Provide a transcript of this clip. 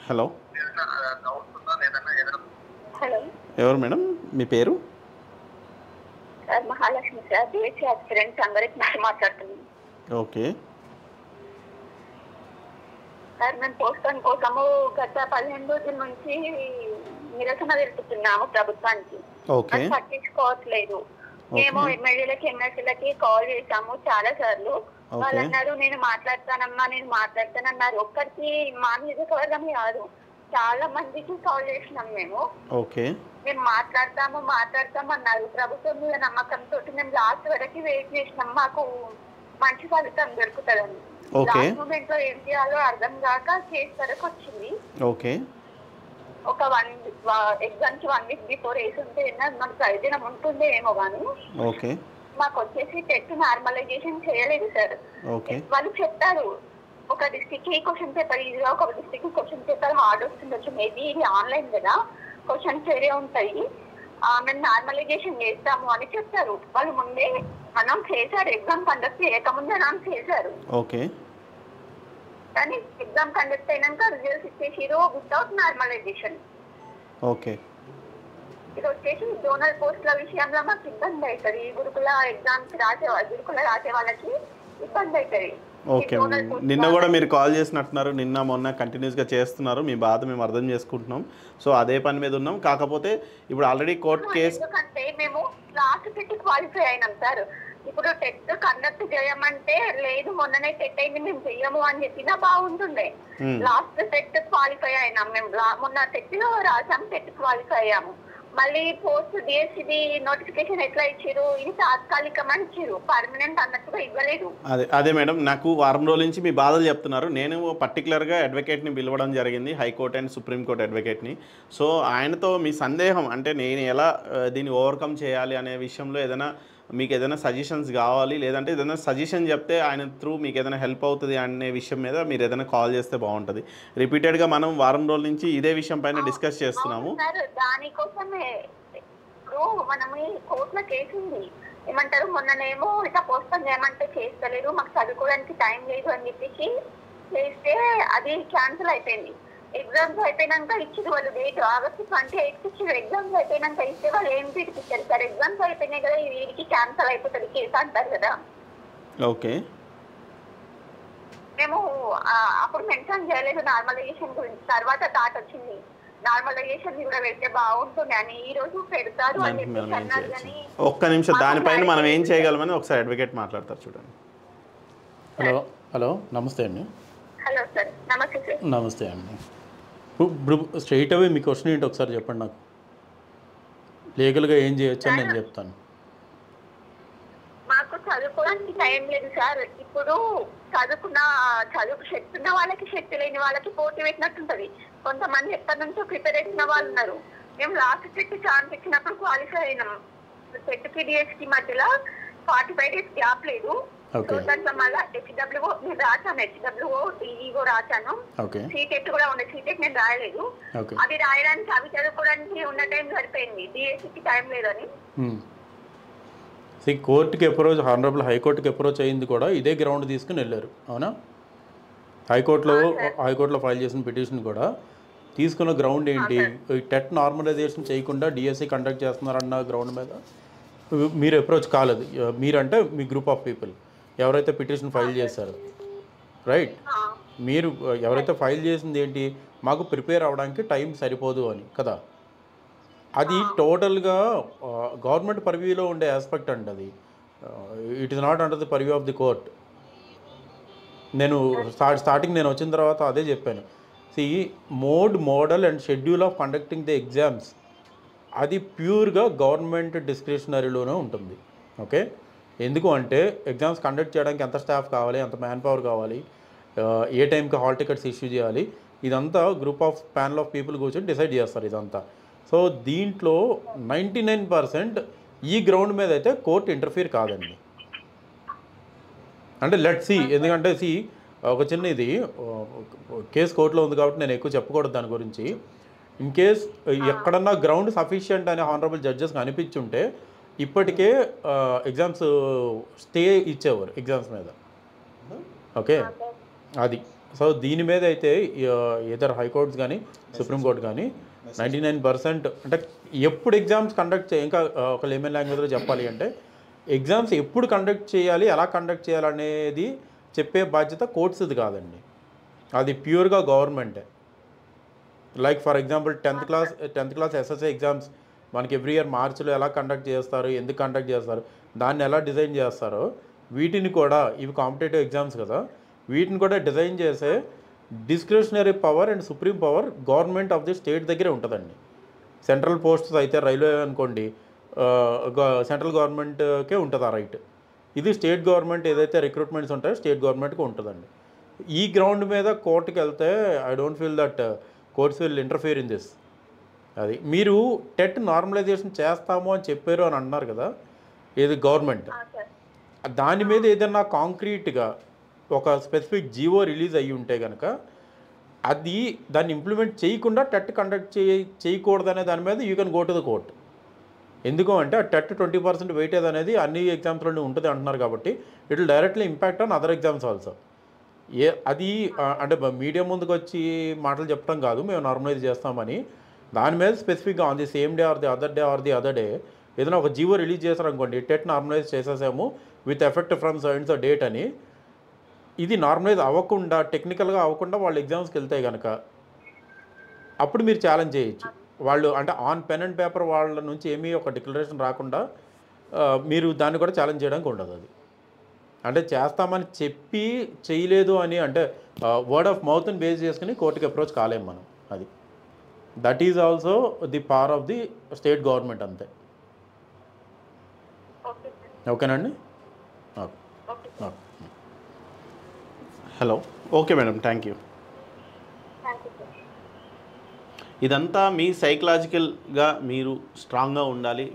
Hello. Hello ఎవరు madam మీ పేరు? Sir, Mahalakshmi sir, DSC aspirant Sangareddy నుంచి మాట్లాడుతున్నాను. ఓకే. సార్, మేము పోస్టన్ కోసము గత 15 రోజుల నుంచి నిరసన తెలుపుతున్నాము ప్రభుత్వానికి. ఓకే. అది పట్టించుకోవట్లేదు. మేము ఎమ్మెల్యేలకి ఎమ్మెల్సీలకి కాల్ చేసాము చాలా సార్లు. వాళ్ళు అన్నారు నేను మాట్లాడతానన్నారు. ఒక్కరికి మా నియోజకవర్గం కాదు, చాలా మందికి కాల్ చేసినాం మేము. ఓకే. మేము మాట్లాడతాం అన్నారు. ప్రభుత్వం మీద నమ్మకంతో మేము లాస్ట్ వరకు వెయిట్ చేసినాం, మాకు మంచి ఫలితం దొరుకుతుందని. లాస్ట్ మూమెంట్ లో ఏం చేయాలో అర్థం కాక కేసు వరకు వచ్చింది. ఓకే. ఒక ఎగ్జామ్ కి 1 వీక్ బిఫోర్ వేసి ఉంటే మనకు ప్రయోజనం ఉంటుందే ఏమో కానీ ఓకే. మాకు వచ్చేసి టెస్ట్ నార్మలైజేషన్ చేయలేదు సార్. వాళ్ళు చెప్తారు ఒక డిస్ట్రిక్ట్ కి క్వశ్చన్ పేపర్ ఈజీగా, ఒక డిస్ట్రిక్ట్ కి క్వశ్చన్ పేపర్ హార్డ్ వస్తుండొచ్చు. మేబీ ఇది ఆన్లైన్ కదా, క్వశ్చన్స్ వేరే ఉంటాయి, మేము నార్మలైజేషన్ చేస్తాము అని చెప్తారు. వాళ్ళు ముందే అనౌన్స్ చేశారు, ఎగ్జామ్ కండక్ట్ చేయకముందే అనౌన్స్ చేశారు. ఓకే. కానీ ఎగ్జామ్ కండక్ట్ అయినాక రిజల్ట్స్ ఇచ్చేసారు వితౌట్ నార్మలైజేషన్. ఓకే. ఇది వచ్చేసి జోనల్ పోస్టుల విషయంలో మాకు ఇబ్బంది అవుతుంది. గురుకుల ఎగ్జామ్స్ గురుకుల రాసే వాళ్ళకి ఇబ్బంది అవుతుంది. ఓకే. నిన్న కూడా మీరు కాల్ చేసినట్టున్నారు, నిన్న మొన్న కంటిన్యూస్గా చేస్తున్నారు. మీ బాధ మేము అర్థం చేసుకుంటున్నాం. సో అదే పని మీద ఉన్నాం. కాకపోతే ఇప్పుడు ఆల్రెడీ కోర్టు కేసు, ఎందుకంటే మేము లాస్ట్ టెట్ క్వాలిఫై అయినాం సార్. ఇప్పుడు టెట్ కండక్ట్ చేయమంటే లేదు, మొన్ననే టెట్ అయింది మేము చెయ్యము అని చెప్పినా బాగుంటుండే. లాస్ట్ టెట్ క్వాలిఫై అయినాం మేము, మొన్న టెట్ రాసాం, టెట్ క్వాలిఫై అయ్యాము. మళ్ళీ పోస్ట్ డిఎస్సిది నోటిఫికేషన్ ఎట్లా ఇచ్చారు, ఇది తాత్కాలికమని ఇచ్చారు, పర్మనెంట్ అన్నట్టుగా ఇవ్వలేదు. అదే మేడం, నాకు వారం రోజుల నుంచి మీ బాధలు చెప్తున్నారు. నేను పర్టికులర్గా అడ్వకేట్ని పిలవడం జరిగింది, హైకోర్టు అండ్ సుప్రీంకోర్టు అడ్వకేట్ని. సో ఆయనతో మీ సందేహం అంటే నేను ఎలా దీన్ని ఓవర్కమ్ చేయాలి అనే విషయంలో ఏదైనా మీకు ఏదైనా సజెషన్స్ కావాలి, లేదంటే ఏదైనా సజెషన్ చెప్తే ఆయన త్రూ మీకు ఏదైనా హెల్ప్ అవుతుంది అనే విషయం మీద మీరు ఏదైనా కాల్ చేస్తే బాగుంటుంది. రిపీటెడ్గా మనం వారం రోజుల నుంచి ఇదే విషయం పైన డిస్కస్ చేస్తున్నాము. దానికోసమే ఇప్పుడు మనం కోర్టులో కేసు ఉంది, ఏమంటారు మొన్ననేమో ఇట్లా పోస్ట్పోన్ చేయమంటే చేస్తలేరు, మాకు చదువుకోవడానికి టైం లేదు అని చెప్పేసి చేస్తే అది క్యాన్సిల్ అయిపోయింది. ఎగ్జామ్స్ అయిపోయినాక ఇచ్చింది వాళ్ళు డేట్, ఆగస్టు 28కి ఇచ్చింది. ఎగ్జామ్స్ అయిపోయినాక ఇస్తే వాళ్ళు ఏం తీర్పిచ్చారు సార్, ఎగ్జామ్స్ అయిపోయినాయి కదా, వీడికి క్యాన్సిల్ అయిపోతుంది కేసు అంటారు కదా. ఓకే. మేము అప్పుడు మెన్షన్ చేయలేదు నార్మలైజేషన్ గురించి, తర్వాత థాట్ వచ్చింది నార్మలైజేషన్ కూడా పెడితే బాగుంటుంది అని. ఈ రోజు పెడతారు అని చెప్పేసి అన్నారు. కానీ ఒక్క నిమిషం దానిపైన మనం ఏం చేయగలమని ఒకసారి అడ్వకేట్ మాట్లాడతారు, చూడండి. హలో నమస్తే అండి. Hello sir. నమస్తే సార్. నమస్తే అండి. ఇప్పుడు స్ట్రైట్ అవే మీ క్వశ్చన్ ఏంటి ఒకసారి చెప్పండి నాకు. లీగల్గా ఏం చేయొచ్చు అని నేను చెప్తాను. మాకు చదువుకోవడానికి టైం లేదు సార్. ఇప్పుడు చదువు శక్తి ఉన్న వాళ్ళకి, శక్తి లేని వాళ్ళకి పోటీ పెట్టినట్టుంటది. కొంతమంది ఎప్పటి నుంచో ప్రిపేర్ అయిన వాళ్ళు ఉన్నారు. మేము లాస్ట్ సెట్ ఛాన్స్ ఇచ్చినప్పుడు క్వాలిఫై అయినాం. సెట్కి డిఎస్కి మధ్యలో 45 days గ్యాప్ లేదు. దాంట్లో మళ్ళీ హెచ్డబ్ల్యూఓ నేను రాశాను, హెచ్డబ్ల్యూఓ డిఈఓ రాశాను. సీటెట్ కూడా ఉండే, సీటెట్ నేను రాయలేదు. అది రాయడానికి అవి చదువుకోవడానికి ఉన్న టైం సరిపోయింది, డిఎస్సికి టైం లేదని. కోర్టుకి అప్రోచ్, హానరబుల్ హైకోర్టుకి అప్రోచ్ అయ్యింది కూడా ఇదే గ్రౌండ్ తీసుకుని వెళ్ళారు, అవునా? హైకోర్టులో ఫైల్ చేసిన పిటిషన్ కూడా తీసుకున్న గ్రౌండ్ ఏంటి, టెట్ నార్మలైజేషన్ చేయకుండా డిఎస్సి కండక్ట్ చేస్తున్నారన్న గ్రౌండ్ మీద మీరు అప్రోచ్ కాలేదు. మీరంటే మీ గ్రూప్ ఆఫ్ పీపుల్ ఎవరైతే పిటిషన్ ఫైల్ చేశారో, రైట్? మీరు ఎవరైతే ఫైల్ చేసింది ఏంటి, మాకు ప్రిపేర్ అవ్వడానికి టైం సరిపోదు అని కదా. అది టోటల్గా గవర్నమెంట్ పర్వ్యూలో ఉండే ఆస్పెక్ట్ అండి. అది it is not under the purview of the court. నేను స్టార్టింగ్ నేను వచ్చిన తర్వాత అదే చెప్పాను. Model and schedule of conducting the exams అది ప్యూర్గా గవర్నమెంట్ డిస్క్రిషనరీలోనే ఉంటుంది. ఓకే, ఎందుకు అంటే ఎగ్జామ్స్ కండక్ట్ చేయడానికి ఎంత స్టాఫ్ కావాలి, ఎంత మ్యాన్ పవర్ కావాలి, ఏ టైంకి హాల్ టికెట్స్ ఇష్యూ చేయాలి, ఇదంతా group of panel of people కూర్చొని డిసైడ్ చేస్తారు ఇదంతా. సో దీంట్లో 99% ఈ గ్రౌండ్ మీద అయితే కోర్టు ఇంటర్ఫీర్ కాదండి. అంటే లెట్ సి, ఎందుకంటే ఒక చిన్న ఇది కేసు కోర్టులో ఉంది కాబట్టి నేను ఎక్కువ చెప్పకూడదు దాని గురించి. ఇన్ కేస్ ఎక్కడన్నా గ్రౌండ్ సఫిషియంట్ అనే హానరబుల్ జడ్జెస్కి అనిపించుంటే ఇప్పటికే ఎగ్జామ్స్ స్టే ఇచ్చేవారు ఎగ్జామ్స్ మీద. ఓకే, అది సో దీని మీద అయితే ఇతర హైకోర్ట్స్ కానీ సుప్రీంకోర్టు కానీ 99% అంటే ఎప్పుడు ఎగ్జామ్స్ కండక్ట్ ఇంకా ఒక లేమన్ లాంగ్వేజ్లో చెప్పాలి అంటే ఎగ్జామ్స్ ఎప్పుడు కండక్ట్ చేయాలి, ఎలా కండక్ట్ చేయాలి అనేది చెప్పే బాధ్యత కోర్ట్స్ది కాదండి, అది ప్యూర్గా గవర్నమెంటే. Like for example 10th class SSA exams మనకి ఎవ్రీ ఇయర్ మార్చిలో ఎలా కండక్ట్ చేస్తారు, ఎందుకు కండక్ట్ చేస్తారు, దాన్ని ఎలా డిజైన్ చేస్తారో వీటిని కూడా, ఇవి కాంపిటేటివ్ ఎగ్జామ్స్ కదా, వీటిని కూడా డిజైన్ చేసే discretionary power and supreme power government of the state దగ్గరే ఉంటుందండి. సెంట్రల్ పోస్ట్స్ అయితే రైల్వే అనుకోండి, సెంట్రల్ గవర్నమెంట్కే ఉంటుంది ఆ రైట్. ఇది స్టేట్ గవర్నమెంట్ ఏదైతే రిక్రూట్మెంట్స్ ఉంటాయో స్టేట్ గవర్నమెంట్కి ఉంటుందండి. ఈ గ్రౌండ్ మీద కోర్టుకి వెళ్తే I don't feel that courts will interfere in this. అది మీరు టెట్ నార్మలైజేషన్ చేస్తాము అని చెప్పారు అని అన్నారు కదా, ఏది గవర్నమెంట్, దాని మీద ఏదైనా కాంక్రీట్గా ఒక స్పెసిఫిక్ జీవో రిలీజ్ అయ్యి ఉంటే కనుక అది దాన్ని ఇంప్లిమెంట్ చేయకుండా టెట్ కండక్ట్ చేయకూడదనే దాని మీద you can go to the court. ఎందుకు అంటే ఆ టెట్ 20% వెయిటేజ్ అనేది అన్ని ఎగ్జామ్స్లోనే ఉంటుంది అంటున్నారు కాబట్టి it will directly impact on other exams also. అది అంటే మీడియా ముందుకు వచ్చి మాటలు చెప్పడం కాదు మేము నార్మలైజ్ చేస్తామని, దాని మీద స్పెసిఫిక్గా on the same day or the other day ఏదైనా ఒక జీవో రిలీజ్ చేశారనుకోండి, టెట్ నార్మలైజ్ చేసేసాము with effect from science date అని, ఇది నార్మలైజ్ అవ్వకుండా టెక్నికల్గా అవ్వకుండా వాళ్ళు ఎగ్జామ్స్కి వెళ్తే కనుక అప్పుడు మీరు ఛాలెంజ్ చేయొచ్చు. వాళ్ళు అంటే ఆన్ పెన్ అండ్ పేపర్ వాళ్ళ నుంచి ఏమీ ఒక డిక్లరేషన్ రాకుండా మీరు దాన్ని కూడా ఛాలెంజ్ చేయడానికి ఉండదు. అది అంటే చేస్తామని చెప్పి చేయలేదు అని అంటే వర్డ్ ఆఫ్ మౌత్ని బేస్ చేసుకుని కోర్టుకి అప్రోచ్ కాలేము మనం. అది that is also the power of the state government అంతే. ఓకేనండి. Hello, okay madam, thank you. ఇదంతా మీ సైకలాజికల్గా మీరు స్ట్రాంగ్గా ఉండాలి.